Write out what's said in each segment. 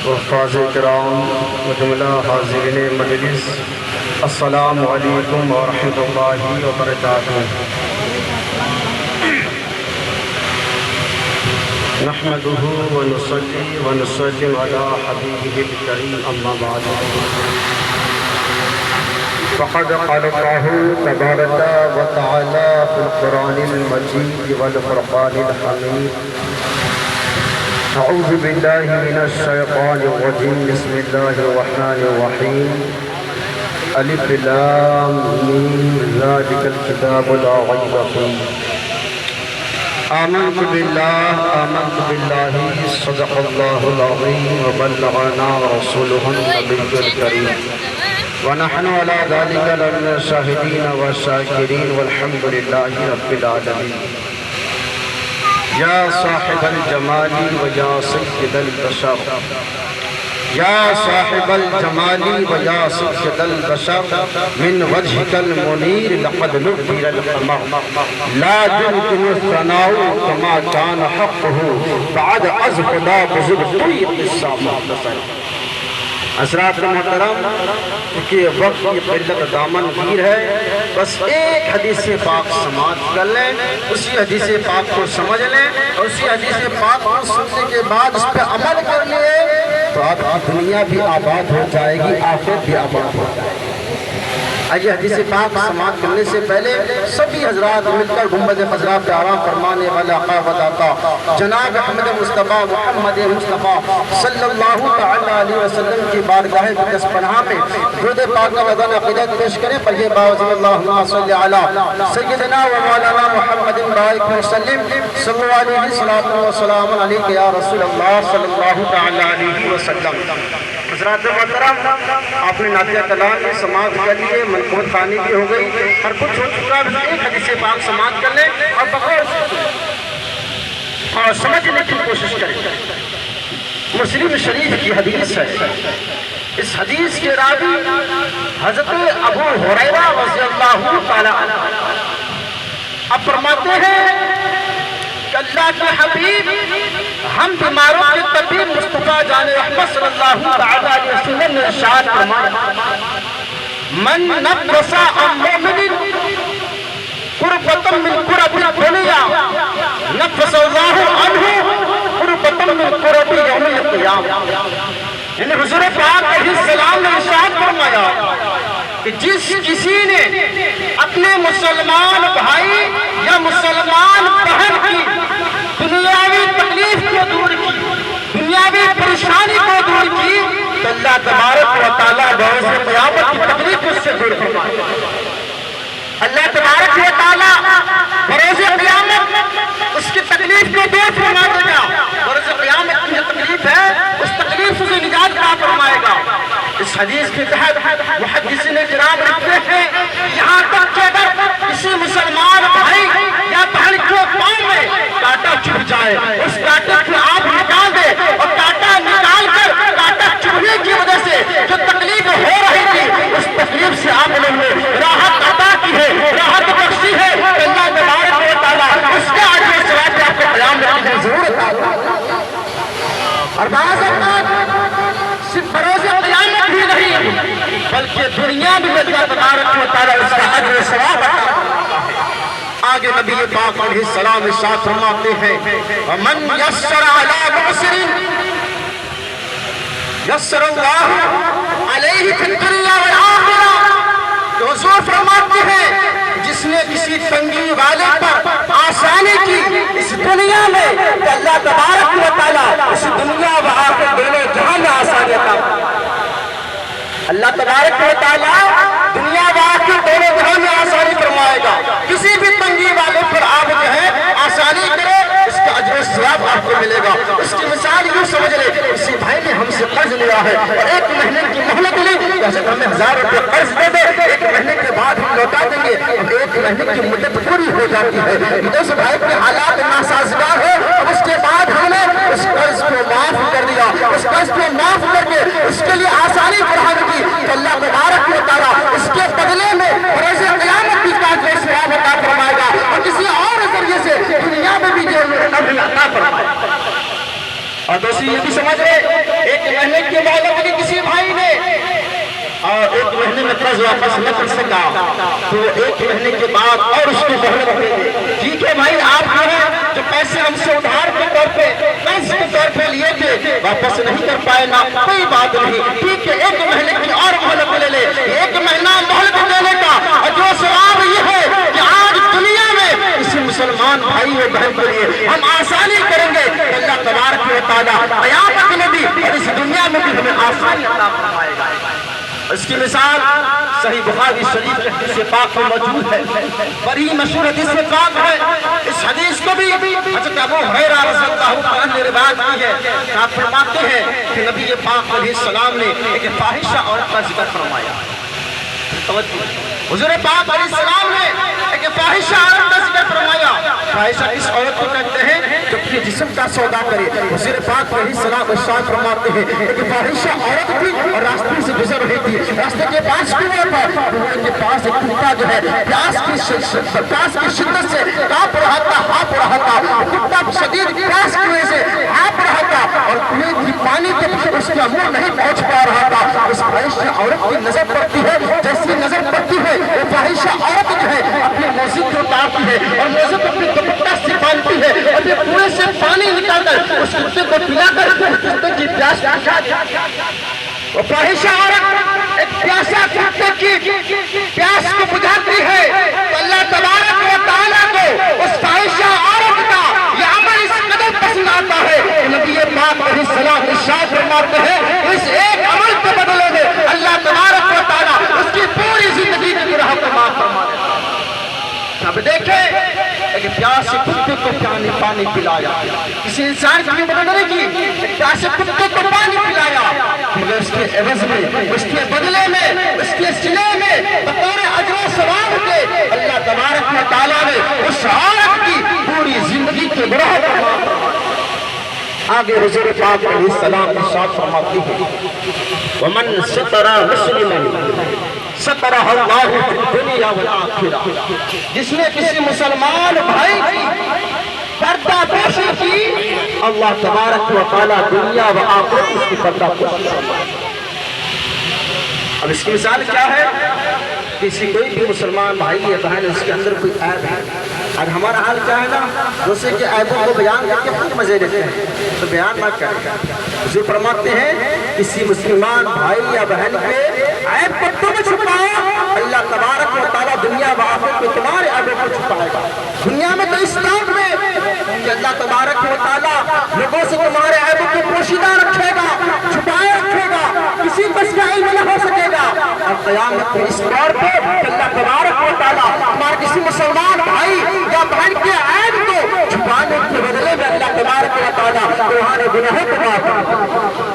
وفاظ کرام و جملہ حاضرین مجلس، السلام علیکم ورحمۃ اللہ وبرکاتہ۔ نحمده ونصلي ونسلم على حبيبه الكريم أما بعد، فقد قال الله تبارك وتعالى في القرآن المجيد والفرقان الحميد: أعوذ بالله من الشيطان الرجيم، بسم الله الرحمن الرحيم، ألف لام ميم، ذلك الكتاب لا ريب فيه، آمنت بالله صدق الله العظيم وبلغنا رسوله النبي الكريم، ونحن على ذلك لمن الشاهدين والشاكرين، والحمد لله رب العالمين۔ يا صاحب الجمال ويا سيد البشر، يا صاحب الجمال ويا سيد البشر، من وجهك المنير لقد نبر القمر، لا يمكن الثناء كما كان حقه بعد از خدا بزرگ طریق السامع۔ حضرات محترم، کہ وقت کی قلت دامن گیر ہے، بس ایک حدیث پاک سماعت کر لیں، اسی حدیث پاک کو سمجھ لیں، اور اسی حدیث پاک کو سننے کے بعد اس پہ عمل کر لیں تو آپ کی دنیا بھی آباد ہو جائے گی، آخرت بھی آباد ہو جائے گی۔ آئیے حدیث پاک سماعت کرنے سے پہلے سبھی حضرات مل کر گنبد خضرا پہ آرام فرمانے والا آقا و داتا جناب احمد مصطفیٰ محمد مصطفیٰ صلی اللہ علیہ وسلم کی بارگاہ مقدس پناہ میں درود پاک کا وزن عقیدت پیش کریں۔ پڑھیے باوزن اللہم صلی علی سیدنا و مولانا محمد بارک وسلم، صلی اللہ علیہ وسلم علیہ یا رسول اللہ صلی اللہ علیہ وسلم۔ حضرات محترم، آپ نے نعتیہ کلام کی سماعت کر لیے، منقبت خوانی بھی ہو گئی، ہر کچھ ہو چکا، بس ایک حدیث پاک سماعت کر لیں اور بغور اور سمجھنے کی کوشش کریں۔ مسلم شریف کی حدیث ہے، اس حدیث کے راوی حضرت ابو ہریرہ رضی اللہ تعالی عنہ اب فرماتے ہیں کہ اللہ کے حبیب ہم بیماروں کے طبیب مصطفیٰ جان رحمت صلی اللہ علیہ وسلم نے ارشاد فرمایا: من نفس عن مؤمن قربة من قرب الدنيا نفس الله عنه قربة من قرب يوم القيامة۔ یعنی حضور پاک علیہ السلام نے ارشاد فرمایا کہ جس کسی نے اپنے مسلمان بھائی یا مسلمان بہن کی دنیاوی تکلیف کو دور کی، دنیاوی پریشانی کو دور کی، تو اللہ تبارک و تعالیٰ بروز قیامت کی تکلیف اس سے دور فرمائے گا۔ اللہ تبارک و تعالیٰ بروز قیامت اس کی تکلیف کو دور فرما دے گا، بروز قیامت کی جو تکلیف ہے اس تکلیف سے نجات عطا فرمائے گا۔ اس حدیث کے تحت محدثین کرام لکھتے ہیں یہاں تک کہ اگر کسی مسلمان بھائی یا بہن کو پاؤں میں کانٹا چبھ جائے، اس کانٹے کو آپ نکال دے، اور کانٹا نکال کر کانٹا چبھنے کی وجہ سے جو تکلیف ہو رہی تھی اس تکلیف سے آپ نے راحت عطا کی ہے، راحت بخشی ہے۔ اللہ تبارک و تعالیٰ اس کے آج و ثواب پہ آپ کو قیام رکھنے کی ضرورت ہے۔ اور بعض اوقات صرف بروز قیامت بھی نہیں بلکہ دنیا میں اللہ تبارک و تعالیٰ اس کا اجر و ثواب عطا کرتا ہے۔ آگے نبی پاک علیہ السلام ارشاد فرماتے ہیں: ومن یسر علی معسر یسر اللہ علیہ فی الدنیا والآخرہ۔ تو حضور فرماتے ہیں جس نے کسی تنگی والے پر آسانی کی اس دنیا میں، تو اللہ تبارک و تعالیٰ اس دنیا و آخرت دونوں جہاں میں آسانی عطا فرمائے گا۔ اللہ تبارک و تعالیٰ دنیا و آخرت دونوں جہاں میں آسانی فرمائے گا۔ کسی بھی تنگی والے پر آپ جو ہے آسانی کرے، اس کا اجر و ثواب آپ کو ملے گا۔ اس کی مثال یوں سمجھ لے، کسی بھائی نے ہم سے قرض لیا ہے اور ایک مہینے کی مہلت لی، حضرت ہمیں 1000 روپے قرض دے دے، ایک مہینے کے بعد ہم لوٹا دیں گے۔ اب ایک مہینے کی مدت پوری ہو جاتی ہے، اس بھائی کے حالات ناسازگار ہے، اس کے بعد ہم نے اس قرض کو معاف کر دیا، اس قرض کو معاف کر کے اس کے لیے آسانی فراہم کی، تو اللہ تبارک و تعالیٰ اس کے بدلے میں بروز قیامت کی اجر و ثواب عطا فرمائے گا، اور کسی اور ذریعے سے دنیا میں بھی جو عطا فرمائے گا۔ اور دوسری یہ بھی سمجھ رہے ایک مہینے قرض واپس نہ کر سکا تو وہ 1 مہینے کے بعد اور اس کو مہلت دے دے. ٹھیک ہے بھائی، آپ جو پیسے ہم سے ادھار کے طور پہ قرض کے طور پہ لیے تھے واپس نہیں کر پائے نا، کوئی بات نہیں. ٹھیک ہے، 1 مہینے کی اور مہلت لے لے. 1 مہینہ مہلت دینے کا اور جو ثواب یہ ہے کہ آج دنیا میں کسی مسلمان بھائی و بہن کے لیے ہم آسانی کریں گے، اللہ تبارک و تعالیٰ قیامت میں بھی اور اس دنیا میں بھی ہمیں آسانی عطا فرمائے گا. اس کی مثال صحیح بخاری شریف کے حدیث پاک میں موجود ہے، بڑی مشہور حدیث پاک ہے. اس حدیث کو بھی حضرت ابو ہریرہ رضی اللہ عنہ نے روایت کی ہے. آپ فرماتے ہیں کہ نبی پاک علیہ السلام نے ایک فاحشہ عورت کا ذکر فرمایا. حضور پاک علیہ السلام نے ایک فاحشہ عورت کا ذکر فرمایا. فاحشہ اس عورت کو کہتے ہیں جو اپنے جسم کا سودا کرے. حضور پاک علیہ السلام ارشاد فرماتے ہیں ایک فاحشہ عورت تھی اور راستے سے گزر رہی تھی. راستے کے پاس کنویں پر کنویں کے پاس ایک کتا جو ہے پیاس کی شدت سے کانپ رہا تھا، ہانپ رہا تھا. کتا شدید پیاس کی وجہ سے ہانپ رہا تھا اور کنویں کی پانی کے اس کا منہ نہیں پہنچ پا رہا تھا. اس فاحشہ عورت کی نظر پڑتی ہے، جیسی نظر پڑتی ہے وہ فاحشہ عورت جو ہے اپنے موزے کو اتارتی ہے اور موزے کو اپنے دوپٹہ سے باندھتی ہے اور یہ کنویں سے پانی نکال کر اس کتے کو پلا کر کتے کی پیاس بجھاتی ہے. وہ فاحشہ عورت ایک پیاسا کتے کی پیاس کو بجھاتی ہے. تو اللہ تبارک و تعالیٰ کو اس فاحشہ عورت کا یہ عمل اس قدر پسند آتا ہے کہ نبی پاک علیہ السلام ارشاد فرماتے ہیں اس ایک عمل کے بدلے میں اللہ تبارک و تعالیٰ اس کی پوری زندگی کی گناہ کو معاف فرما دیتا ہے. اب دیکھیں ایک پیاسے کتے کو پانی پلایا. کسی انسان کی مدد نہیں کی، ایک پیاسے کتے کو پانی پلایا. مگر اس کے عوض میں، اس کے بدلے میں، اس کے صلے میں بطور اجر و ثواب کے اللہ تبارک و تعالیٰ نے اس عورت کی پوری زندگی کے گناہ کو معاف فرما دیا. آگے حضور پاک علیہ السلام ارشاد فرماتے ہیں ومن ستر مسلما سترہ اللہ فی الدنیا والآخرہ. جس نے کسی مسلمان بھائی کی پردہ پوشی کی اللہ تبارک و تعالیٰ دنیا و آخرت اس کی پردہ پوشی فرمائے. اب اس کی مثال کیا ہے؟ کسی کوئی بھی مسلمان بھائی یا بہن اس کے اندر کوئی عیب ہے. آج ہمارا حال کیا ہے نا، دوسرے کے عیبوں کو بیان کر کے خود مزے لیتے ہیں تو بیان نہ کریں. حضور فرماتے ہیں کسی مسلمان بھائی یا بہن کے عیب کو تم چھپاؤ، اللہ تبارک و تعالیٰ دنیا و آخرت میں تمہارے عیبوں کو چھپائے گا. دنیا میں تو اس طور میں کہ اللہ تبارک و تعالیٰ لوگوں سے تمہارے عیبوں کو پوشیدہ رکھے گا، چھپائے رکھے گا، کسی کو اس کا علم نہ ہو سکے گا. اور قیامت میں اس طور پہ اللہ تبارک و تعالیٰ ہمارے کسی مسلمان بھائی یا بہن کے عیب کو چھپانے کے بدلے میں اللہ تبارک و تعالیٰ تمہارے گناہوں کو معاف کرے گا.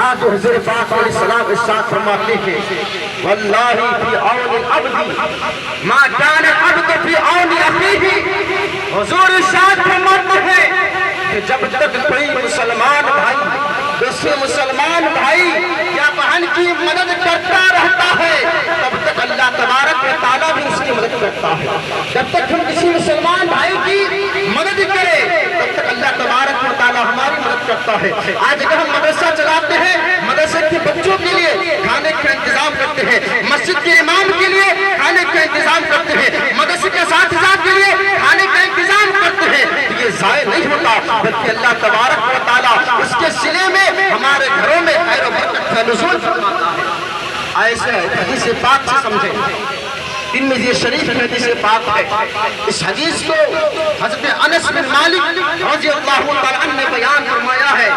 آج حضور پاک علیہ السلام ارشاد فرماتے ہیں واللہ فی عون العبد ما کان العبد فی عون اخیہ. حضور ارشاد فرماتے ہیں کہ جب تک کوئی مسلمان بھائی دوسرے مسلمان بھائی یا بہن کی مدد کرتا رہتا ہے تب تک اللہ تبارک و تعالیٰ بھی اس کی مدد کرتا ہے. جب تک ہم کسی مسلمان بھائی کی مدد کریں تب تک اللہ تبارک و تعالیٰ ہماری مدد کرتا ہے. آج اگر ہم مدرسہ چلاتے ہیں، مدرسے کے بچوں کے لیے کھانے کا انتظام کرتے ہیں، مسجد کے امام کے لیے کھانے کا انتظام کرتے ہیں، مدرسے کے اساتذہ کے لیے کھانے کا انتظام کرتے ہیں، یہ ضائع نہیں ہوتا بلکہ اللہ تبارک و تعالیٰ اس کے صلے میں ہمارے گھروں میں خیر و برکت کا نزول فرماتا ہے. ایسے حدیث پاک سے سمجھیں. ترمذی شریف کی حدیث پاک ہے. اس حدیث کو حضرت انس بن مالک رضی اللہ تعالیٰ عنہ نے بیان فرمایا ہے.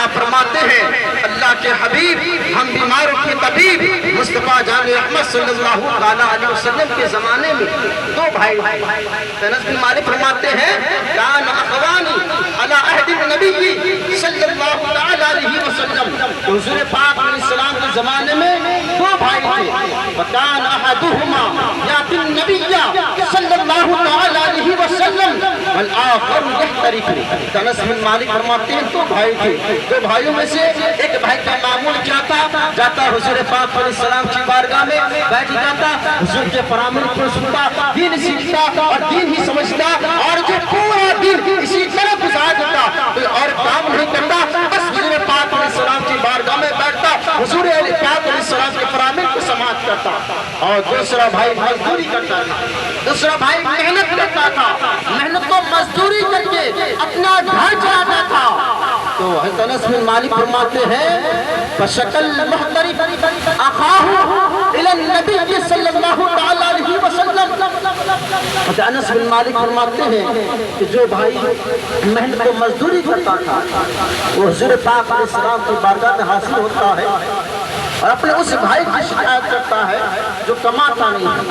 آپ فرماتے ہیں اللہ کے حبیب ہم بیماروں کے طبیب مصطفیٰ جان رحمت صلی اللہ علیہ وسلم کے زمانے میں 2 بھائی. انس بن مالک فرماتے ہیں کان اخوانی علی عہد النبی صلی اللہ علیہ وسلم. حضور پاک علیہ السلام کے زمانے میں 2 بھائی تھے. وکان احدہما یاتی النبی صلی اللہ علیہ وسلم والآخر یحترق. انس بن مالک فرماتے ہیں 2 بھائی تھے. 2 بھائیوں میں سے ایک بھائی کا معمول کیا تھا، جاتا حضور پاک علیہ السلام کی بارگاہ میں بیٹھ جاتا، حضور کے فرامین کو سنتا، دین سیکھتا اور دین ہی سمجھتا اور جو پورا دن اسی طرح گزار دیتا، کوئی اور کام نہیں کرتا، بس حضور پاک علیہ السلام کی بارگاہ میں بیٹھتا، حضور پاک علیہ السلام کے فرامین کو سماعت کرتا. اور دوسرا بھائی مزدوری کرتا تھا، دوسرا بھائی محنت کرتا تھا، محنت کو مزدوری کر کے اپنا گھر چلاتا تھا۔ تو حضرت انس بن مالک فرماتے ہیں فشکل محترف اخاہ الی النبی صلی اللہ تعالی علیہ وسلم۔ حضرت انس بن مالک فرماتے ہیں کہ جو بھائی محنت کو مزدوری کرتا تھا وہ حضور پاک علیہ السلام کی بارگاہ میں حاصل ہوتا ہے اور اپنے اس بھائی کی شکایت کرتا ہے جو کماتا نہیں ہے،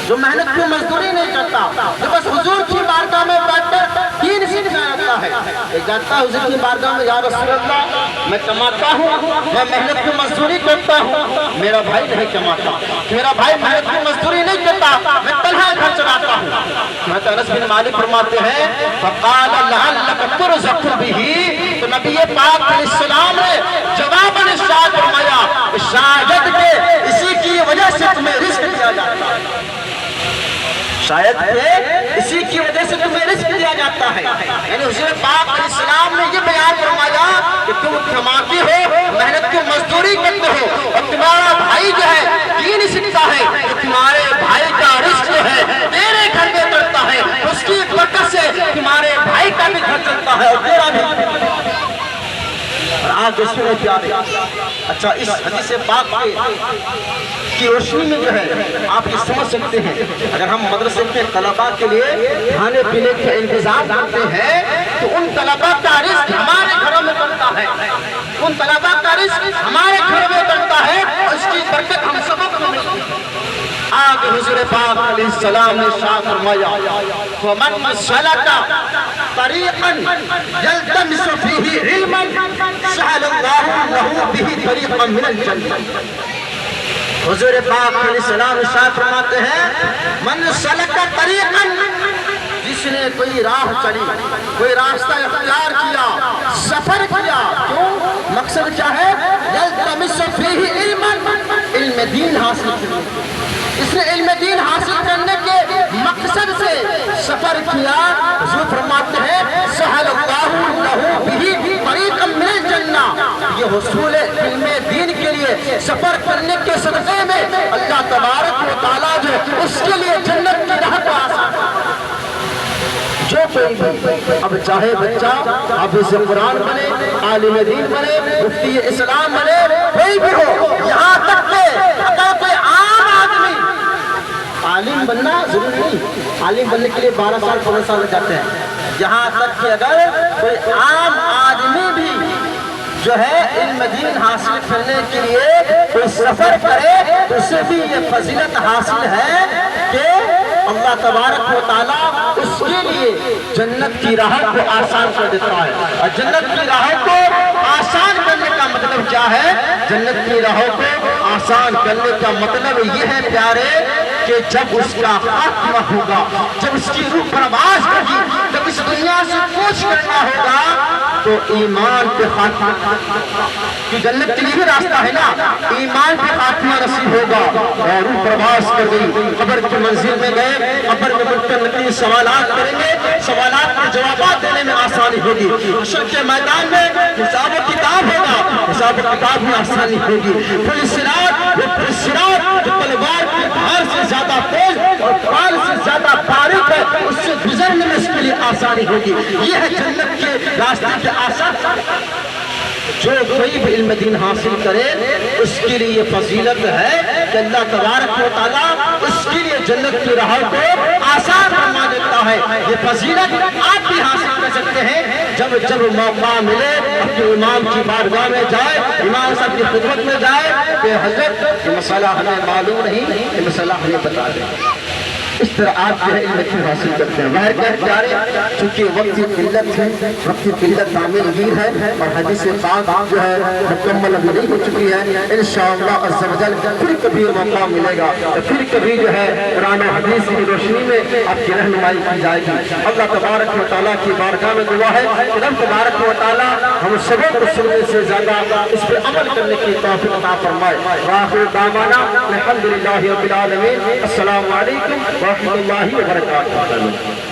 جو محنت کی مزدوری نہیں کرتا، جو بس حضور کی بارگاہ میں بیٹھ کر دین سیکھتا رہتا ہے۔ ایک جاتا ہے حضور کی بارگاہ میں، یا رسول اللہ میں کماتا ہوں، میں محنت کی مزدوری کرتا ہوں، میرا بھائی نہیں کماتا، میرا بھائی محنت کی مزدوری نہیں کرتا، میں تنہا گھر چلاتا ہوں۔ حضرت انس بن مالک فرماتے ہیں فقال لعلک ترزق بہ، تو نبی پاک علیہ السلام نے جواباً ارشاد فرمایا شاید کہ اسی کی وجہ سے تمہیں رزق دیا جاتا ہے، شاید کہ اسی کی وجہ سے تمہیں رزق دیا جاتا ہے۔ یعنی حضور پاک علیہ السلام نے یہ بیان فرمایا کہ تم کماتے ہو، محنت کی مزدوری کرتے ہو اور تمہارا بھائی جو ہے دین سیکھتا ہے، تو تمہارے بھائی کا رزق جو ہے تیرے گھر میں چلتا ہے، اس کی برکت سے تمہارے بھائی کا بھی گھر چلتا ہے اور تیرا بھی۔ آج اس میں پیارے اچھا اس حدیث پاک کی روشنی میں جو ہے آپ یہ سمجھ سکتے ہیں، اگر ہم مدرسے کے طلباء کے لیے کھانے پینے کا انتظام کرتے ہیں تو ان طلباء کا رزق ہمارے گھروں میں بنتا ہے، ان طلباء کا رزق ہمارے گھروں میں بنتا ہے اور اس کی برکت ہم سب کو ملتی ہے۔ آگے حضور پاک علیہ السلام نے ارشاد فرمایا وَمَنْ سَلَكَ طَرِيقًا يَلْتَمِسُ فِيهِ عِلْمًا سَهَلَ اللَّهُ لَهُ بِهِ طَرِيقًا مِنَ الْجَنَّةِ۔ حضور پاک علیہ السلام ارشاد فرماتے ہیں من سلک طریقا، جس نے کوئی راہ چلی، کوئی راستہ اختیار کیا، سفر کیا، کیوں؟ مقصد کیا ہے؟ یلتمس فیہ علما، علم دین حاصل کرنے، اس نے علم دین حاصل کرنے کے مقصد سے سفر کیا۔ حضور فرماتے ہیں سہل اللہ لہ بہ طریقا من الجنہ، یہ حصول علم دین کے لیے سفر کرنے کے صدقے میں اللہ تبارک و تعالیٰ جو اس کے لیے جنت کی راہ کو آسان کرتا ہے۔ جو کوئی بھی اب چاہے بچہ حافظ قرآن بنے، عالم دین بنے، مفتی اسلام بنے، کوئی بھی ہو، یہاں تک کہ اگر کوئی عام آدمی، عالم بننا ضروری نہیں، عالم بننے کے لیے 12 سال 15 سال لگ جاتے ہیں، یہاں تک کہ اگر کوئی عام آدمی بھی جو ہے علم دین حاصل کرنے کے لیے کوئی سفر کرے تو اسے بھی یہ فضیلت حاصل ہے کہ اللہ تبارک و تعالیٰ اس کے لیے جنت کی راہ کو آسان کر دیتا ہے۔ اور جنت کی راہ کو آسان کرنے کا مطلب کیا ہے؟ جنت کی راہ کو آسان کرنے کا مطلب یہ ہے پیارے کہ جب اس کا خاتمہ ہوگا، جب اس کی روح پرواز ہوگی، جب اس دنیا سے کوچ کرنا ہوگا تو ایمان پہ خاتمہ، کہ جنت کے لیے راستہ ہے نا، ایمان پہ خاتمہ نصیب ہوگا اور روح پرواز کر گئی، قبر کی منزل میں گئے، قبر میں ملکر نقی سوالات کریں گے، سوالات کے جوابات دینے میں آسانی ہوگی، حشر کے میدان میں حساب و کتاب ہوگا، حساب و کتاب میں آسانی ہوگی، پھر صراط جو تلوار کے دھار سے زیادہ تیز اور پال سے زیادہ باریک ہے، اس سے گزرنے میں اس کے لیے آسانی ہوگی۔ یہ ہے جنت کے راستے کے آسان۔ جو کوئی بھی علم دین حاصل کرے اس کے لیے یہ فضیلت ہے کہ اللہ تبارک و تعالیٰ اس کے لیے جنت کی راہ کو آسان بنا دیتا ہے۔ یہ فضیلت آپ بھی حاصل کر سکتے ہیں جب جب موقع ملے اپنے امام کی بارگاہ میں جائے، امام صاحب کی خدمت میں جائے کہ حضرت یہ مسئلہ ہمیں معلوم نہیں، یہ مسئلہ ہمیں بتا دیں۔ اس طرح آپ جو ہے علم دین حاصل کرتے ہیں۔ باہر کہہ پیارے چونکہ وقت کی قلت ہے، وقت کی قلت تعمیر گیر ہے اور حدیث پاک جو ہے مکمل ابھی نہیں ہو چکی ہے، انشاءاللہ عز و جل پھر کبھی موقع ملے گا تو پھر کبھی جو ہے قرآن و حدیث کی روشنی میں آپ کی رہنمائی کی جائے گی۔ اللہ تبارک و تعالیٰ کی بارگاہ میں دعا ہے کہ رب تبارک و تعالیٰ ہم سبوں کو سننے سے زیادہ اس پر عمل کرنے کی توفیق عطا فرمائے۔ وآخر دعوانا الحمدللہ رب العالمین۔ السلام علیکم ورحمۃ اللہ وبرکاتہ۔